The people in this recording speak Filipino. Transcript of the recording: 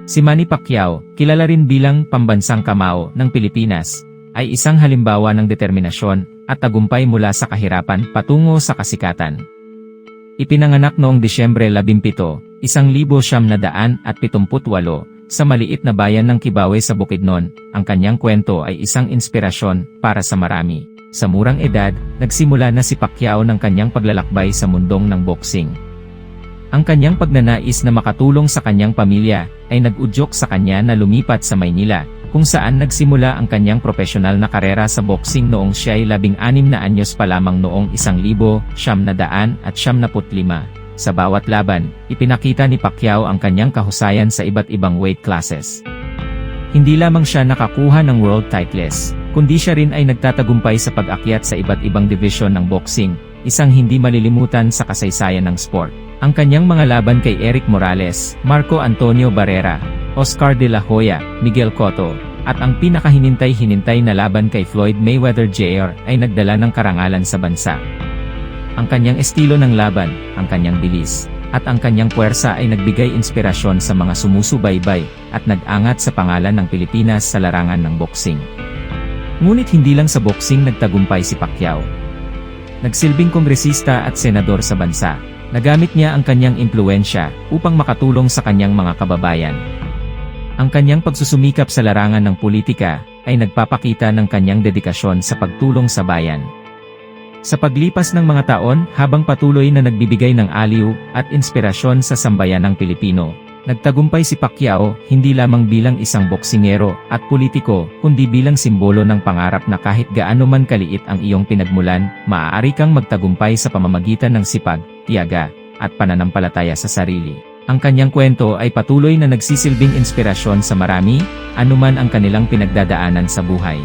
Si Manny Pacquiao, kilala rin bilang pambansang kamao ng Pilipinas, ay isang halimbawa ng determinasyon at tagumpay mula sa kahirapan patungo sa kasikatan. Ipinanganak noong Disyembre 17, 1978 sa maliit na bayan ng Kibawe sa Bukidnon. Ang kanyang kwento ay isang inspirasyon para sa marami. Sa murang edad, nagsimula na si Pacquiao ng kanyang paglalakbay sa mundong ng boxing. Ang kanyang pagnanais na makatulong sa kanyang pamilya ay nag-udyok sa kanya na lumipat sa Maynila, kung saan nagsimula ang kanyang profesional na karera sa boxing noong siya ay 16 na anyos pa lamang noong 1975. Sa bawat laban, ipinakita ni Pacquiao ang kanyang kahusayan sa iba't ibang weight classes. Hindi lamang siya nakakuha ng world titles, kundi siya rin ay nagtatagumpay sa pag-akyat sa iba't ibang division ng boxing, isang hindi malilimutan sa kasaysayan ng sport. Ang kanyang mga laban kay Eric Morales, Marco Antonio Barrera, Oscar de la Hoya, Miguel Cotto, at ang pinakahinintay-hinintay na laban kay Floyd Mayweather Jr. ay nagdala ng karangalan sa bansa. Ang kanyang estilo ng laban, ang kanyang bilis, at ang kanyang puwersa ay nagbigay inspirasyon sa mga sumusubaybay at nag-angat sa pangalan ng Pilipinas sa larangan ng boxing. Ngunit hindi lang sa boxing nagtagumpay si Pacquiao. Nagsilbing kongresista at senador sa bansa. Nagamit niya ang kanyang impluwensya upang makatulong sa kanyang mga kababayan. Ang kanyang pagsusumikap sa larangan ng politika ay nagpapakita ng kanyang dedikasyon sa pagtulong sa bayan. Sa paglipas ng mga taon, habang patuloy na nagbibigay ng aliw at inspirasyon sa sambayanang Pilipino, nagtagumpay si Pacquiao hindi lamang bilang isang boksingero at politiko, kundi bilang simbolo ng pangarap na kahit gaano man kaliit ang iyong pinagmulan, maaari kang magtagumpay sa pamamagitan ng sipag, tiyaga, at pananampalataya sa sarili. Ang kanyang kwento ay patuloy na nagsisilbing inspirasyon sa marami, anuman ang kanilang pinagdadaanan sa buhay.